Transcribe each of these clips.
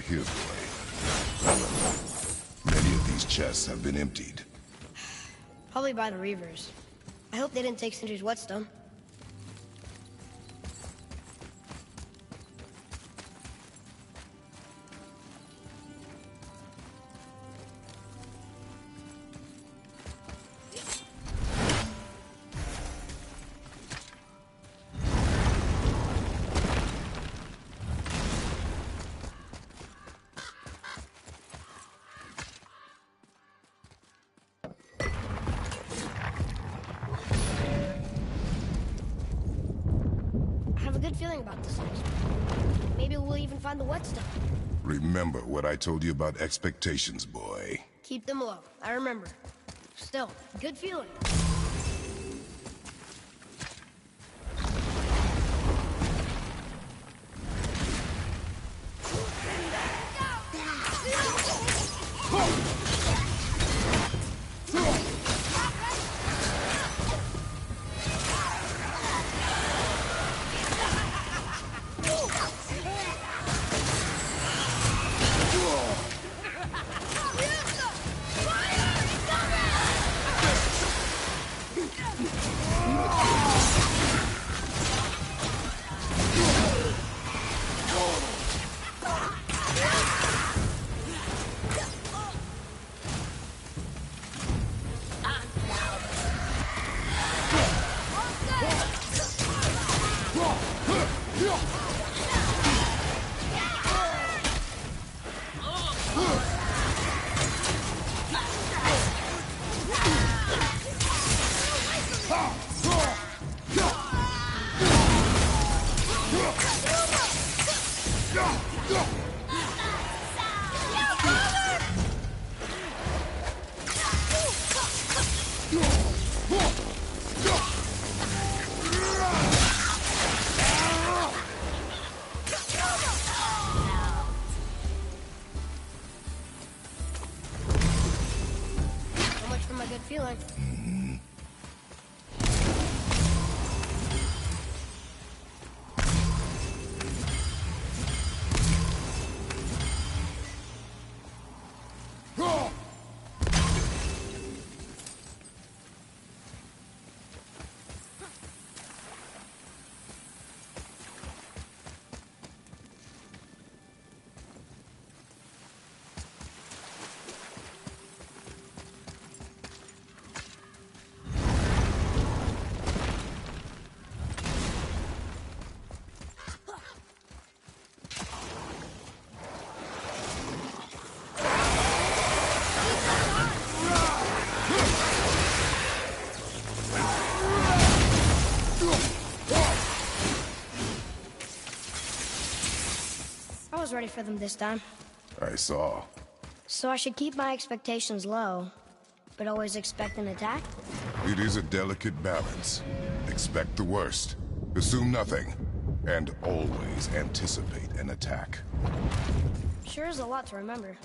Here, boy. Many of these chests have been emptied. Probably by the Reavers. I hope they didn't take Sindri's whetstone. I have a good feeling about this next one. Maybe we'll even find the whetstone. Remember what I told you about expectations, boy. Keep them low. I remember. Still, good feeling. So much for my good feeling. I was ready for them this time. I saw. So I should keep my expectations low, but always expect an attack? It is a delicate balance. Expect the worst, assume nothing, and always anticipate an attack. Sure is a lot to remember.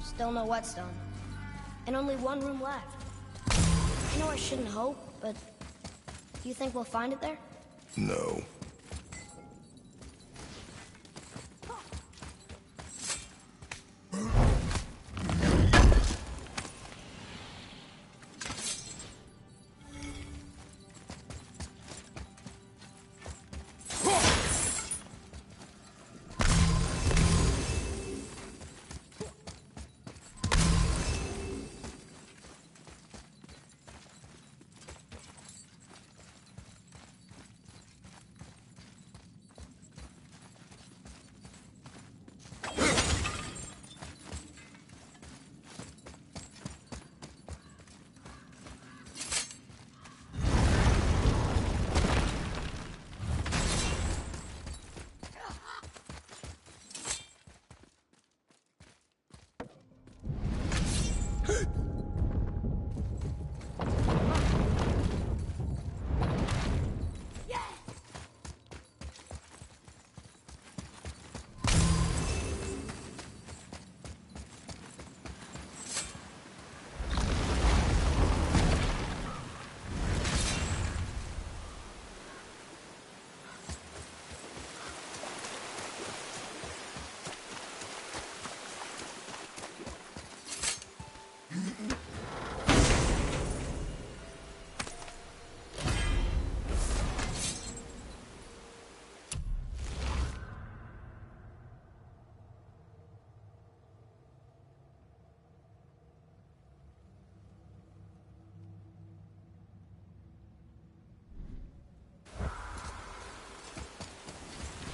Still no whetstone. And only one room left. I know I shouldn't hope, but do you think we'll find it there? No.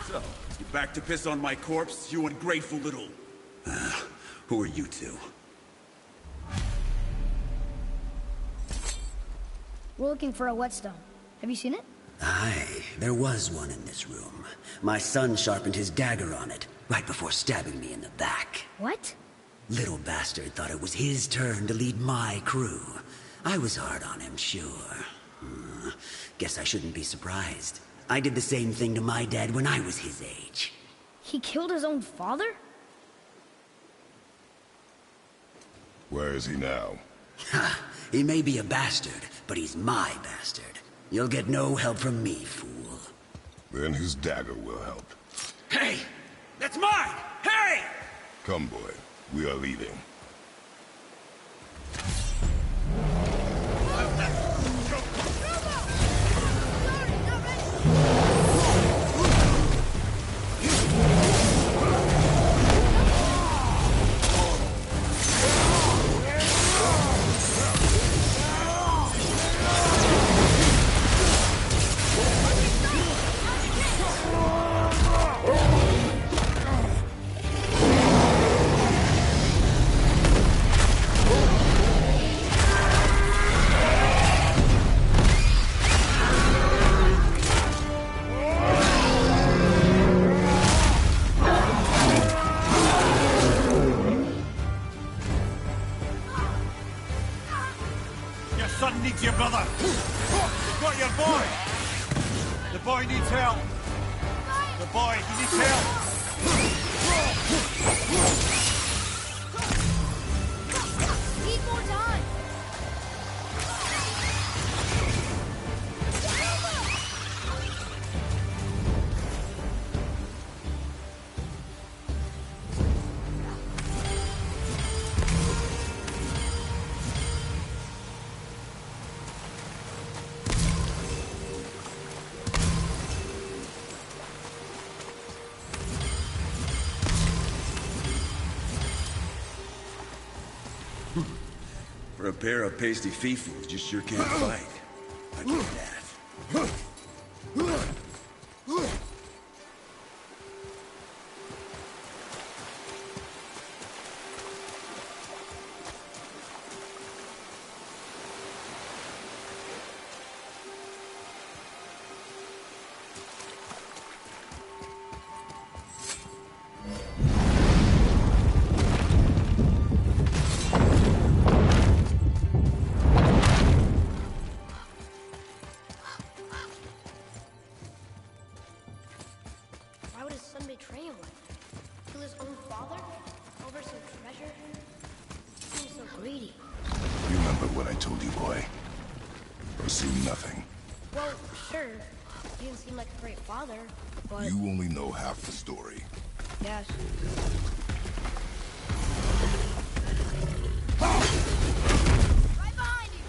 So, you back to piss on my corpse, you ungrateful little... who are you two? We're looking for a whetstone. Have you seen it? Aye, there was one in this room. My son sharpened his dagger on it, right before stabbing me in the back. What? Little bastard thought it was his turn to lead my crew. I was hard on him, sure. Guess I shouldn't be surprised. I did the same thing to my dad when I was his age. He killed his own father? Where is he now? Ha! He may be a bastard, but he's my bastard. You'll get no help from me, fool. Then his dagger will help. Hey! That's mine! Hey! Come, boy. We are leaving. Son needs you, brother! You've got your boy! The boy needs help! The boy, he needs help! Need more time! For a pair of pasty fiefus, just sure can't fight. I get that. Why would his son betray him like that? Kill his own father? Over some treasure? He seems so greedy. You remember what I told you, boy? Assume nothing. Well, sure. He didn't seem like a great father, but... You only know half the story. Yes. Right behind you!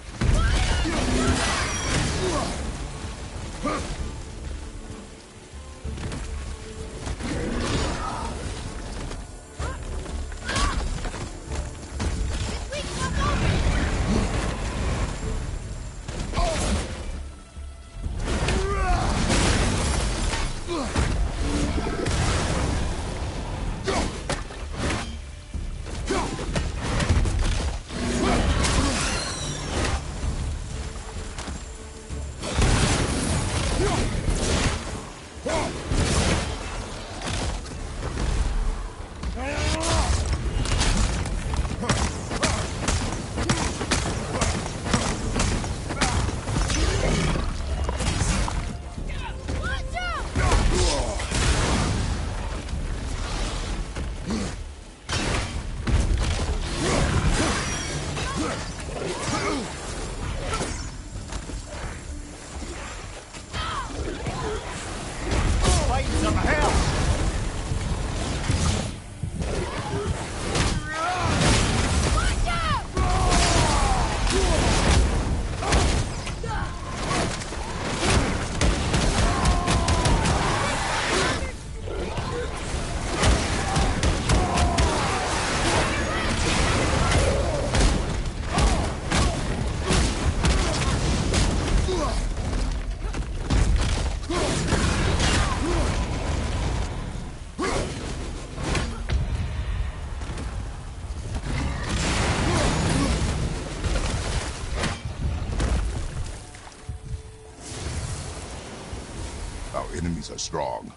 bonds are strong.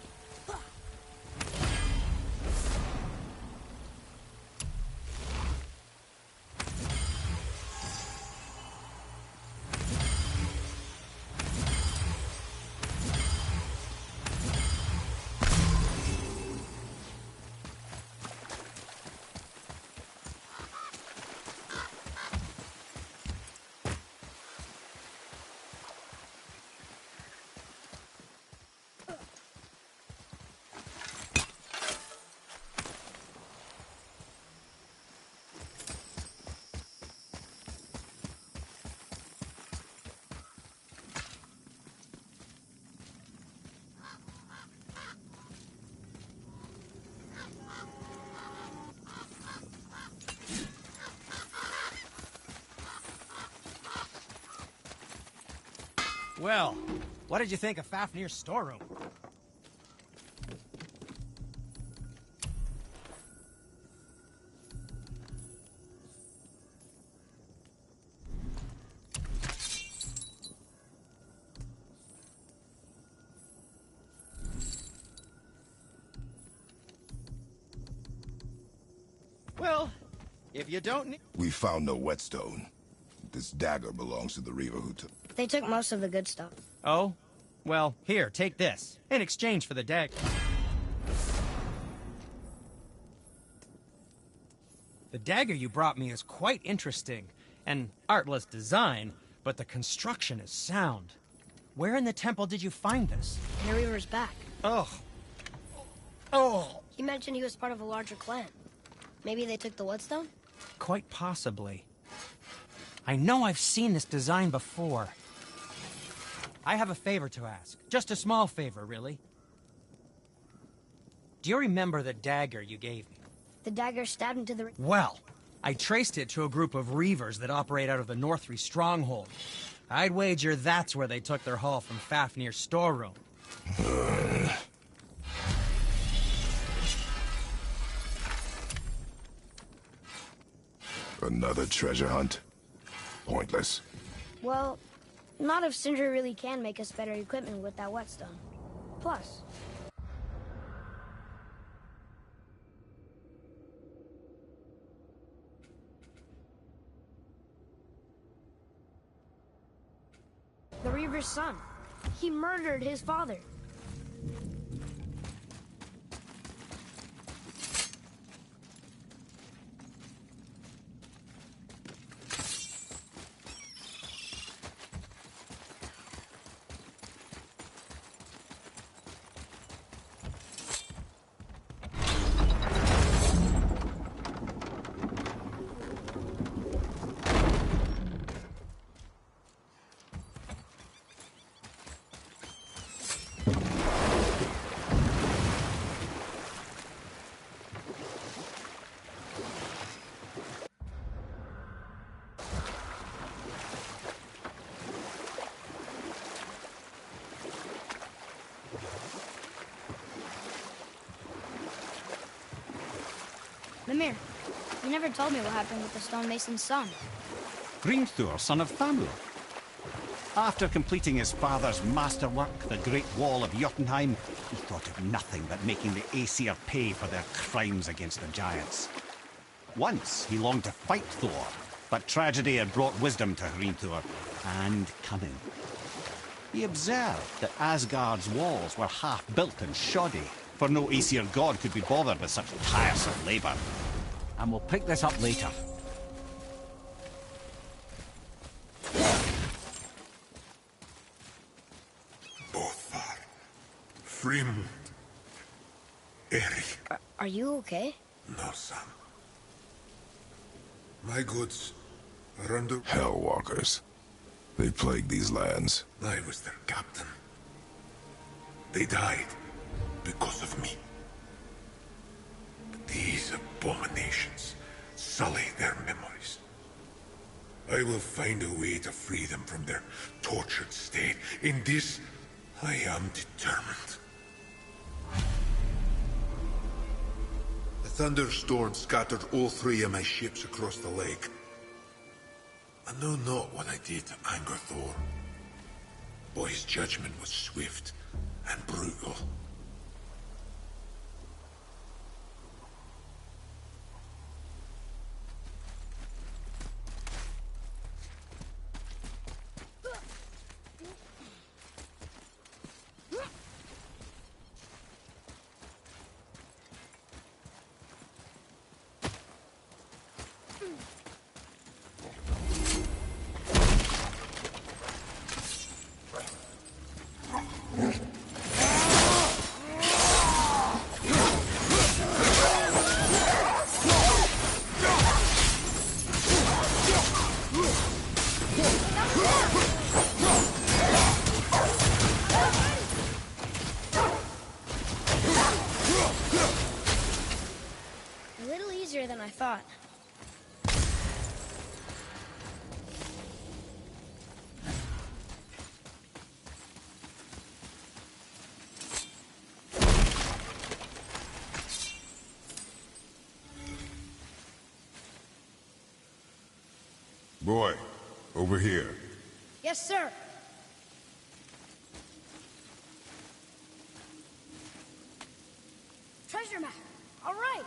Well, what did you think of Fafnir's storeroom? Well, if you don't need... We found no whetstone. This dagger belongs to the Reaver who took... They took most of the good stuff. Oh? Well, here, take this. In exchange for the dagger. The dagger you brought me is quite interesting. An artless design, but the construction is sound. Where in the temple did you find this? In the Reaver's back. Oh. Oh. He mentioned he was part of a larger clan. Maybe they took the whetstone? Quite possibly. I know I've seen this design before. I have a favor to ask. Just a small favor, really. Do you remember the dagger you gave me? The dagger stabbed into the... Well, I traced it to a group of Reavers that operate out of the Northree stronghold. I'd wager that's where they took their haul from Fafnir's storeroom. Another treasure hunt? Pointless. Well, not if Sindri really can make us better equipment with that whetstone. Plus... the Reaver's son. He murdered his father. Mimir, you never told me what happened with the stonemason's son. Hrimthur, son of Thamur. After completing his father's masterwork, the Great Wall of Jotunheim, he thought of nothing but making the Aesir pay for their crimes against the giants. Once he longed to fight Thor, but tragedy had brought wisdom to Hrimthur, and cunning. He observed that Asgard's walls were half-built and shoddy, for no Aesir god could be bothered with such tiresome labor. And we'll pick this up later. Bothar, Frimund, Eric. Are you okay? No, son. My goods are under... Hellwalkers. They plague these lands. I was their captain. They died because of me. But these abominations sully their memories. I will find a way to free them from their tortured state. In this, I am determined. A thunderstorm scattered all 3 of my ships across the lake. I know not what I did to anger Thor. But his judgment was swift and brutal. A little easier than I thought. Boy, over here. Yes, sir. Treasure map. All right.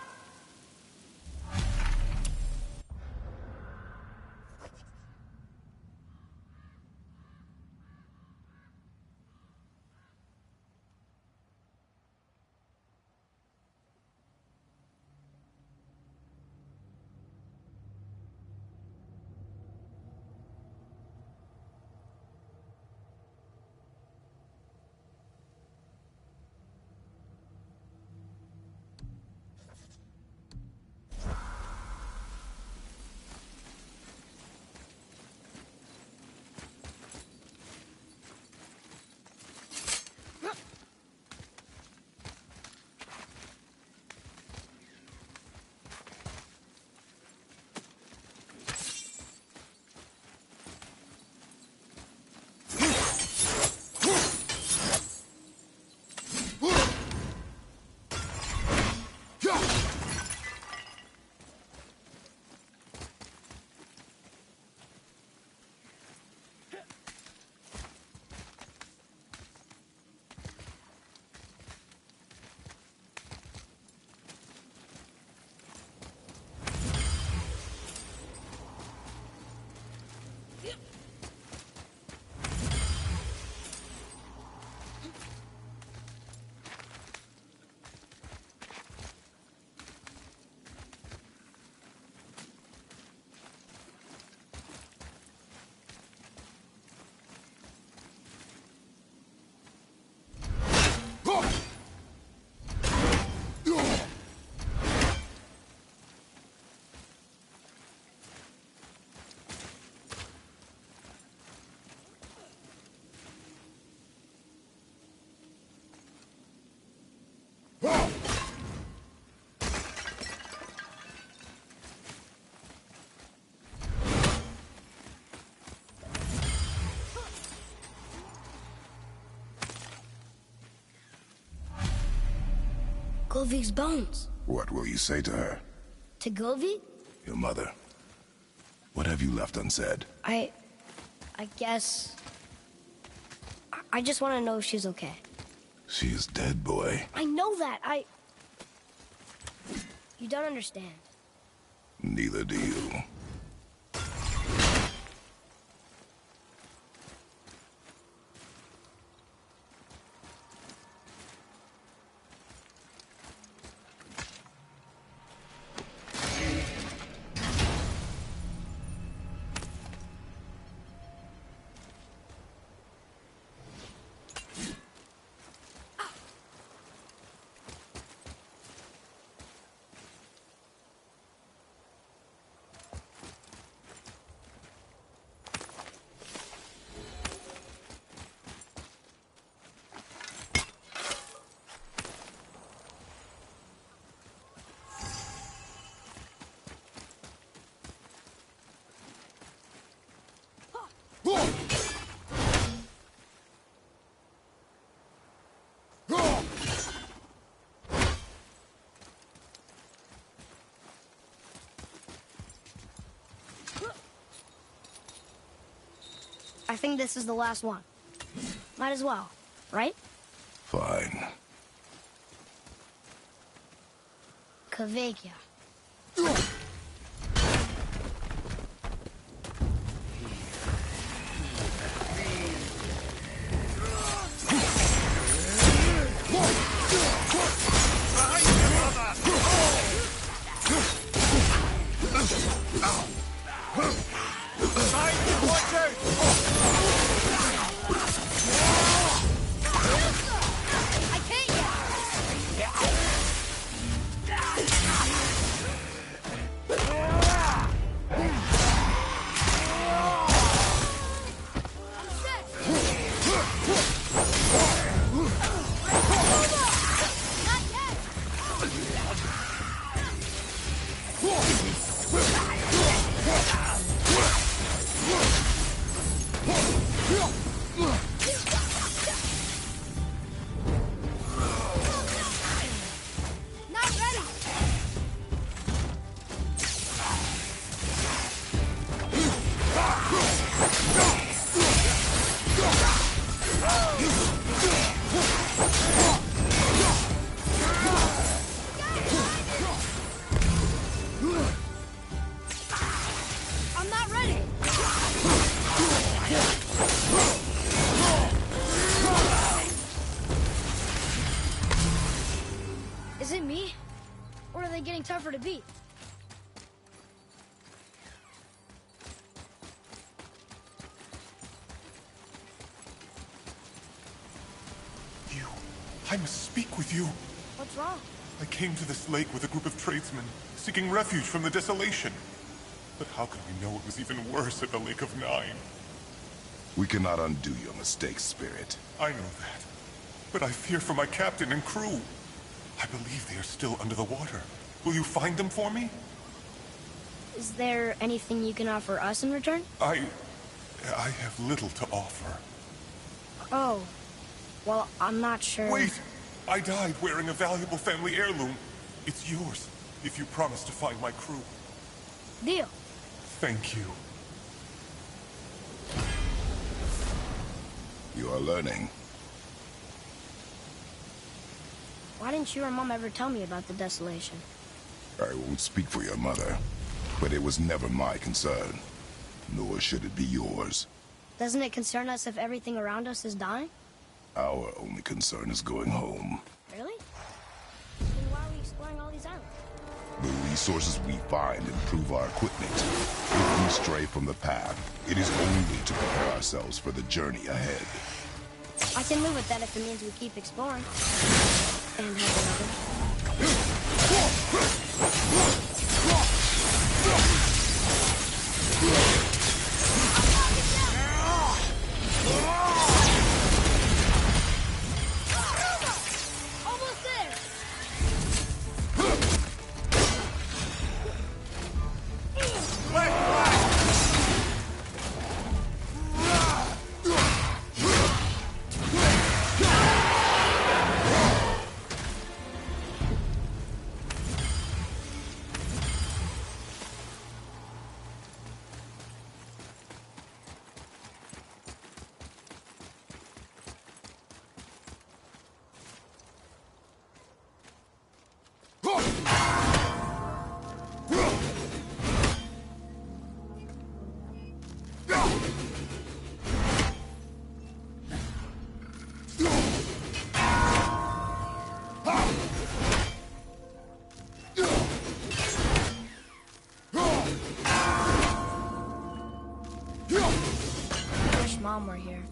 Govig's bones. What will you say to her? To Govig? Your mother. What have you left unsaid? I guess... I just want to know if she's okay. She is dead, boy. I know that. You don't understand. Neither do you. I think this is the last one. Might as well, right? Fine. Kvekia. Is it me? Or are they getting tougher to beat? You. I must speak with you. What's wrong? I came to this lake with a group of tradesmen, seeking refuge from the desolation. But how could we know it was even worse at the Lake of Nine? We cannot undo your mistakes, Spirit. I know that. But I fear for my captain and crew. I believe they are still under the water. Will you find them for me? Is there anything you can offer us in return? I have little to offer. Oh. Well, I'm not sure. Wait! I died wearing a valuable family heirloom. It's yours, if you promise to find my crew. Deal. Thank you. You are learning. Why didn't you or Mom ever tell me about the desolation? I won't speak for your mother, but it was never my concern. Nor should it be yours. Doesn't it concern us if everything around us is dying? Our only concern is going home. Really? Then why are we exploring all these islands? The resources we find improve our equipment. If we stray from the path, it is only to prepare ourselves for the journey ahead. I can live with that if it means we keep exploring. And help Almost there! I wish Mom were here.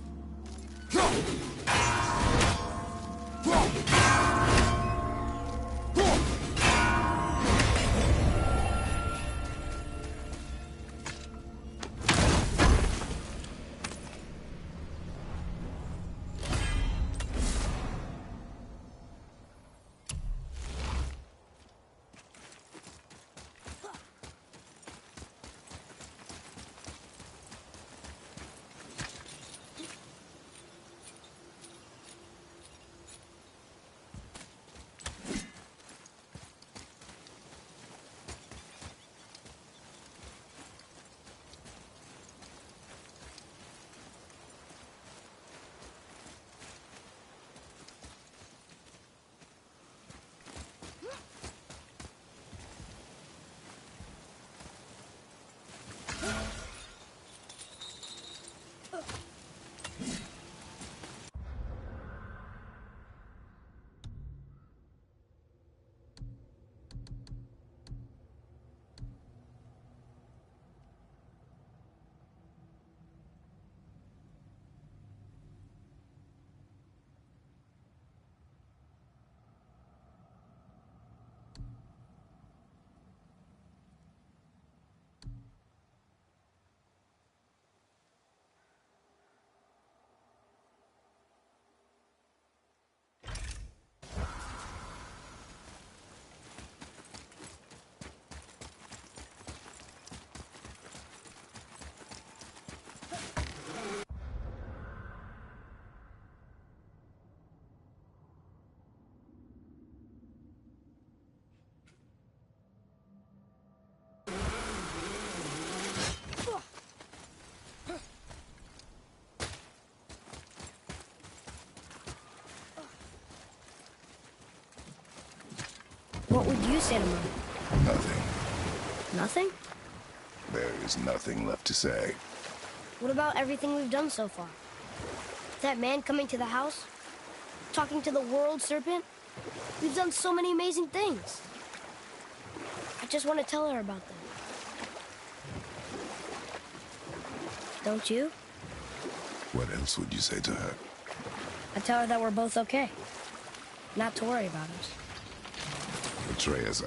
say to Mom? Nothing. Nothing? There is nothing left to say. What about everything we've done so far? That man coming to the house? Talking to the world serpent? We've done so many amazing things. I just want to tell her about them. Don't you? What else would you say to her? I tell her that we're both okay. Not to worry about us. Atreus,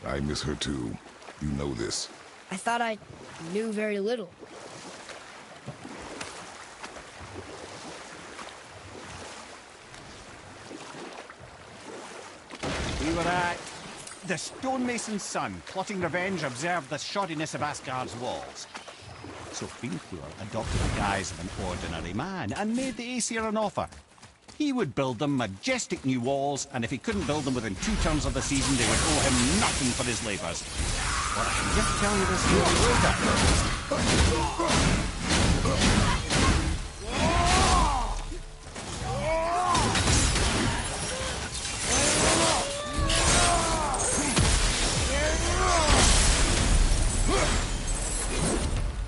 I miss her too. You know this. I thought I knew very little. We were at... The stonemason's son, plotting revenge, observed the shoddiness of Asgard's walls. So Hrimthur adopted the guise of an ordinary man and made the Aesir an offer. He would build them majestic new walls, and if he couldn't build them within 2 turns of the season, they would owe him nothing for his labours. But I can just tell you this story later.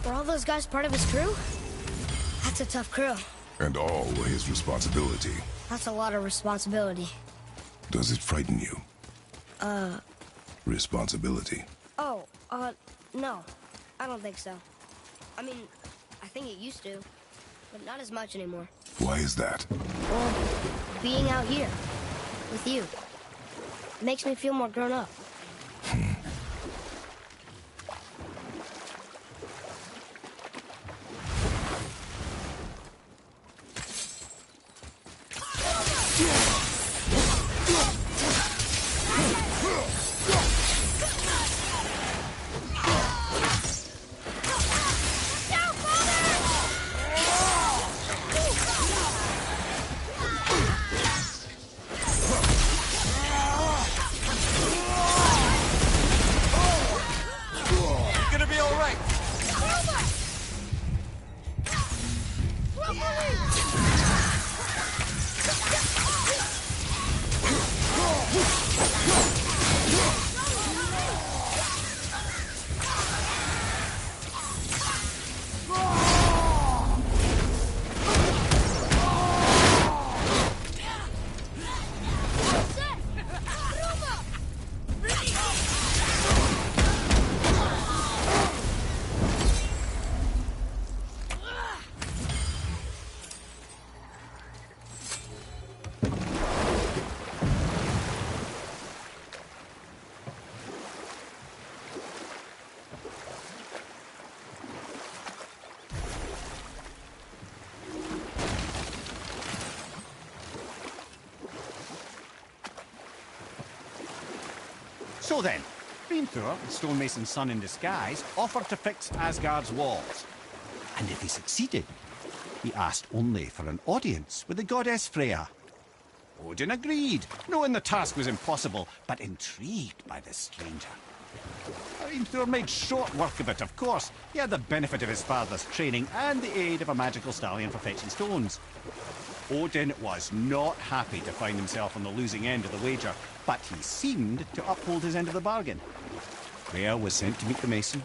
Were all those guys part of his crew? That's a tough crew. And all were his responsibility. That's a lot of responsibility. Does it frighten you? Responsibility. Oh, no. I don't think so. I mean, I think it used to, but not as much anymore. Why is that? Well, being out here, with you, makes me feel more grown up. So then, Hrimthur, the stonemason's son in disguise, offered to fix Asgard's walls. And if he succeeded, he asked only for an audience with the goddess Freya. Odin agreed, knowing the task was impossible, but intrigued by the stranger. Hrimthur made short work of it, of course. He had the benefit of his father's training and the aid of a magical stallion for fetching stones. Odin was not happy to find himself on the losing end of the wager, but he seemed to uphold his end of the bargain. Freya was sent to meet the mason,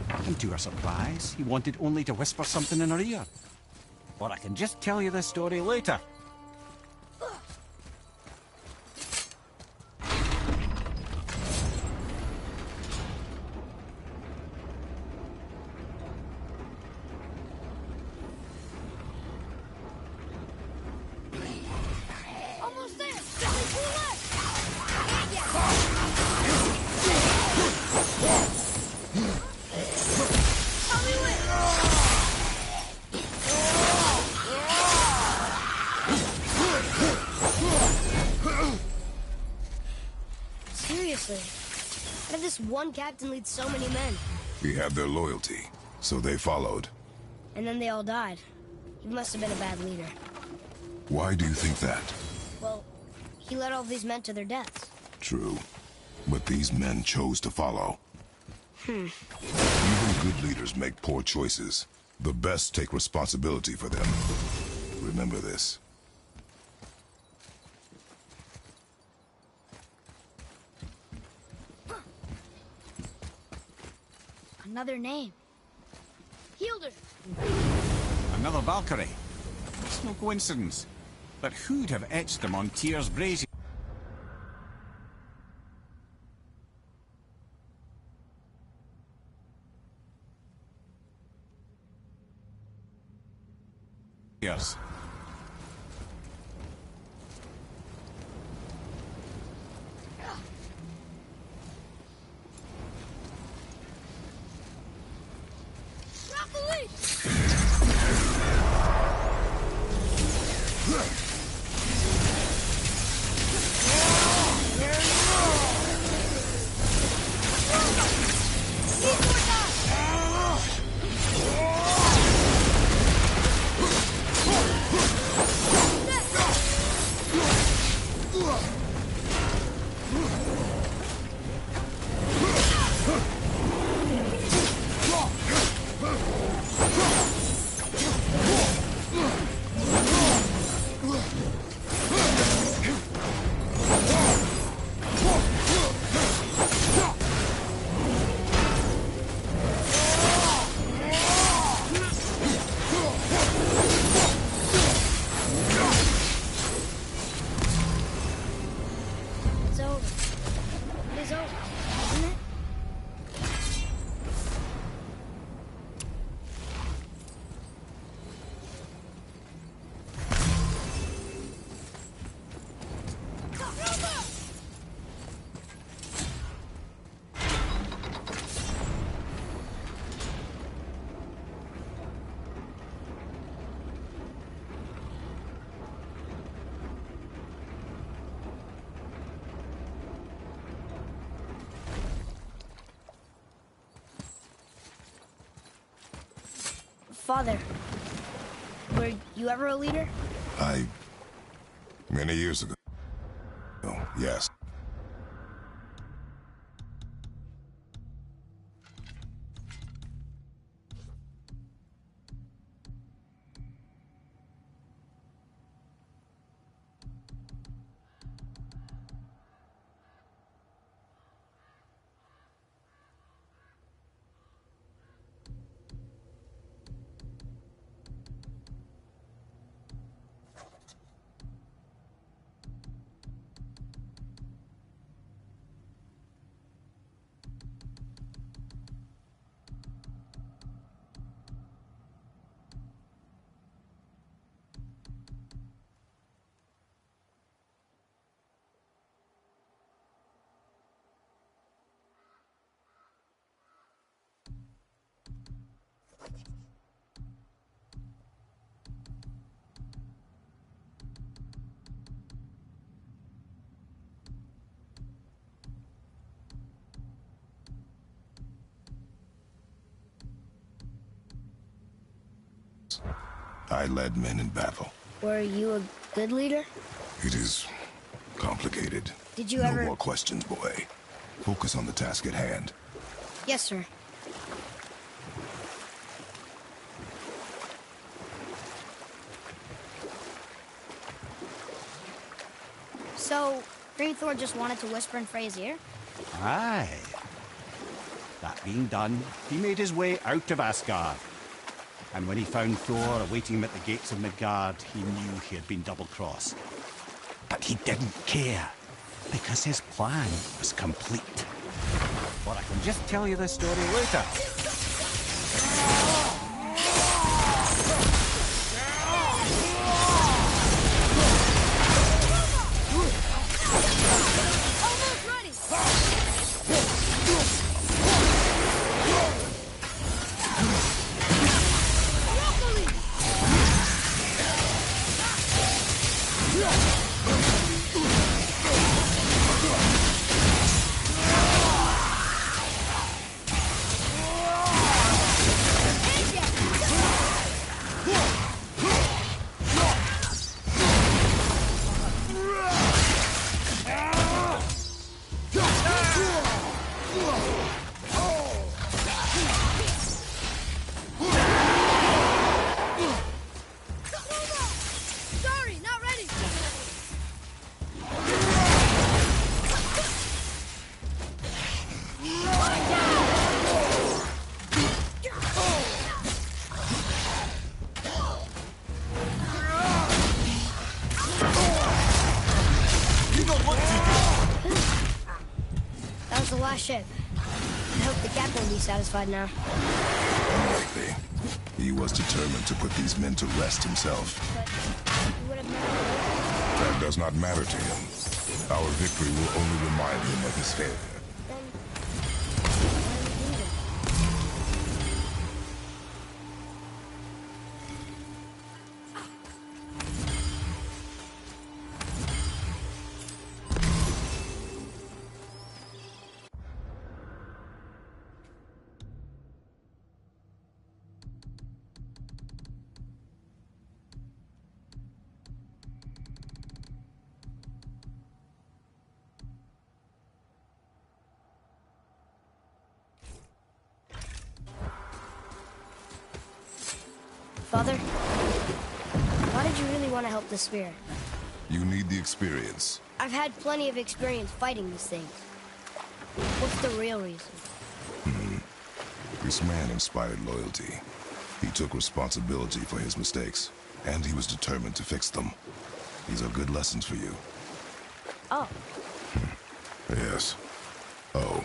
and to her surprise, he wanted only to whisper something in her ear. But I can just tell you this story later. Almost there! Just two left! Seriously, how did this one captain lead so many men? He had their loyalty, so they followed. And then they all died. He must have been a bad leader. Why do you think that? Well, he led all these men to their deaths. True. But these men chose to follow. Even good leaders make poor choices. The best take responsibility for them. Remember this. Another name. Hildur. Another Valkyrie. It's no coincidence. But who'd have etched them on Tyr's braziers? Yes. Father, were you ever a leader? Many years ago. Oh, yes. I led men in battle. Were you a good leader? It is complicated. Did you no ever... No more questions, boy. Focus on the task at hand. Yes, sir. So, Greenthorn just wanted to whisper in Frey's ear? Aye. That being done, he made his way out of Asgard. And when he found Thor awaiting him at the gates of Midgard, he knew he had been double-crossed. But he didn't care, because his plan was complete. Or I can just tell you this story later. ship. I hope the captain will be satisfied now. Unlikely. He was determined to put these men to rest himself. But he would have never... That does not matter to him. Our victory will only remind him of his failure. Then... why did he leave it? Father, why did you really want to help the spear? You need the experience. I've had plenty of experience fighting these things. What's the real reason? This man inspired loyalty. He took responsibility for his mistakes, and he was determined to fix them. These are good lessons for you. Oh, Yes. Oh.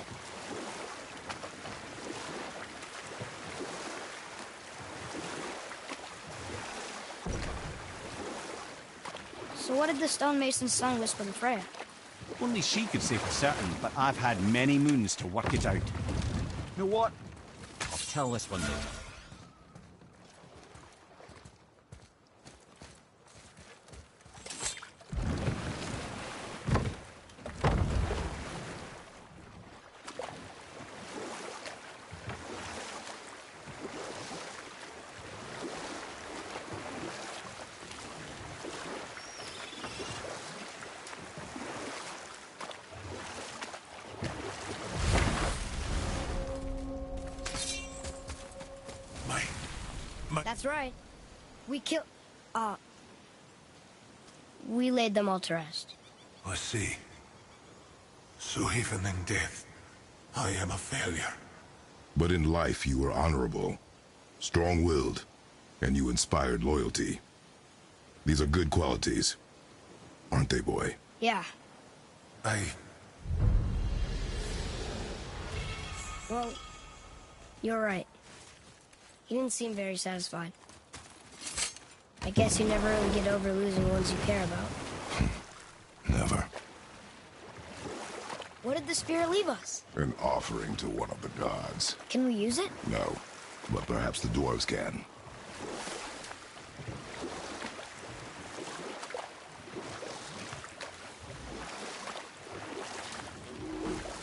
so what did the stonemason's son whisper to Freya? Only she could say for certain, but I've had many moons to work it out. You know what? I'll tell this one later. That's right. We we laid them all to rest. I see. So even in death, I am a failure. But in life you were honorable, strong-willed, and you inspired loyalty. These are good qualities, aren't they, boy? Yeah. Well, you're right. He didn't seem very satisfied. I guess you never really get over losing ones you care about. Never. What did the spear leave us? An offering to one of the gods. Can we use it? No, but perhaps the dwarves can.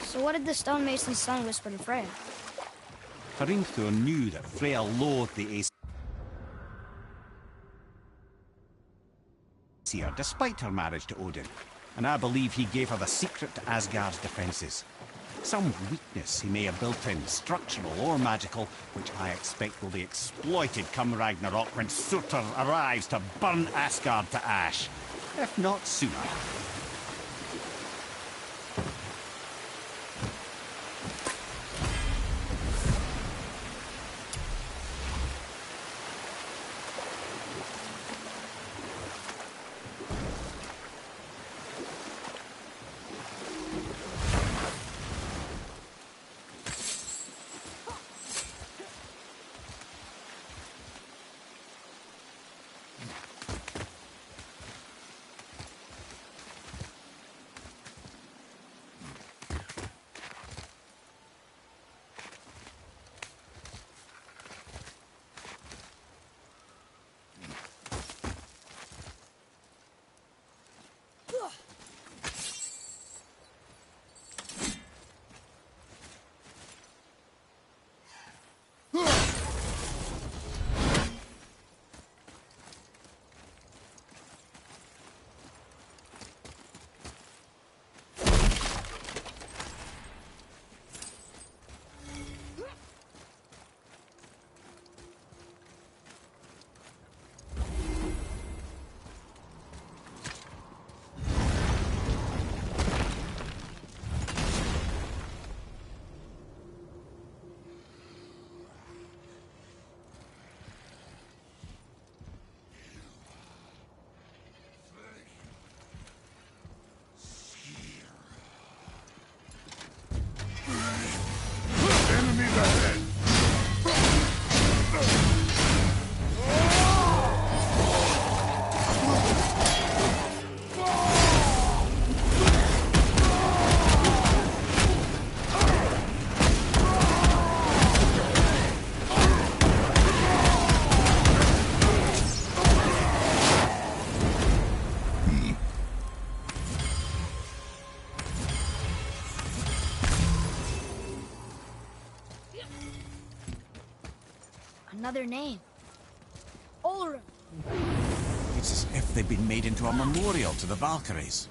So what did the stonemason's son whisper to Freya? Hrimthur knew that Freya loathed the Aesir, despite her marriage to Odin, and I believe he gave her the secret to Asgard's defences. Some weakness he may have built in, structural or magical, which I expect will be exploited come Ragnarok when Surtur arrives to burn Asgard to ash, if not sooner. Another name. Ulrich. It's as if they've been made into a memorial to the Valkyries.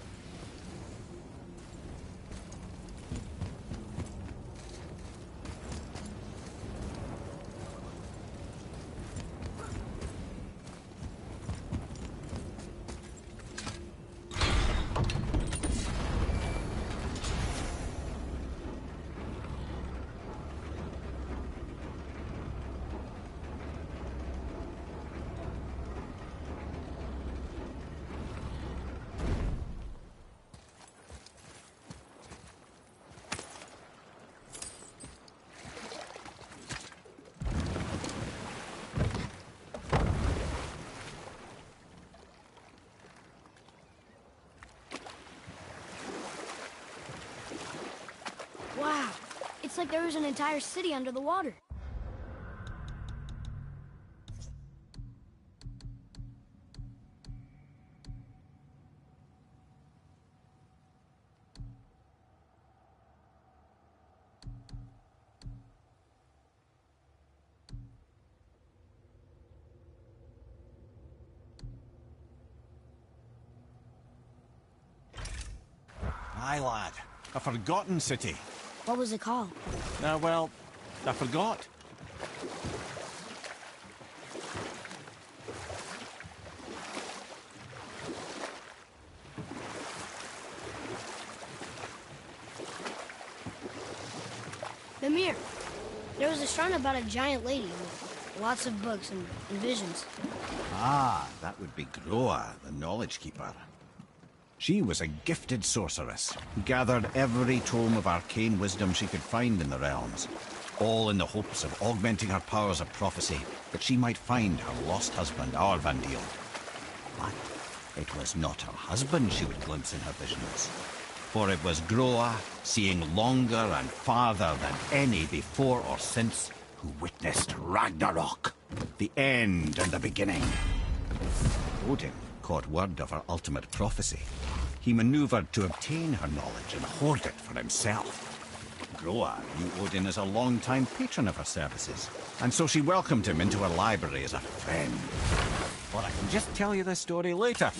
Wow. It's like there was an entire city under the water. Aye, lad. A forgotten city. What was it called? Well, I forgot. Mimir, there was a shrine about a giant lady with lots of books and visions. Ah, that would be Groa, the Knowledge Keeper. She was a gifted sorceress who gathered every tome of arcane wisdom she could find in the realms, all in the hopes of augmenting her powers of prophecy, that she might find her lost husband, Arvandil. But it was not her husband she would glimpse in her visions, for it was Groa, seeing longer and farther than any before or since, who witnessed Ragnarok, the end and the beginning. Odin caught word of her ultimate prophecy. He maneuvered to obtain her knowledge and hoard it for himself. Groa knew Odin as a long-time patron of her services, and so she welcomed him into her library as a friend. But I can just tell you this story later,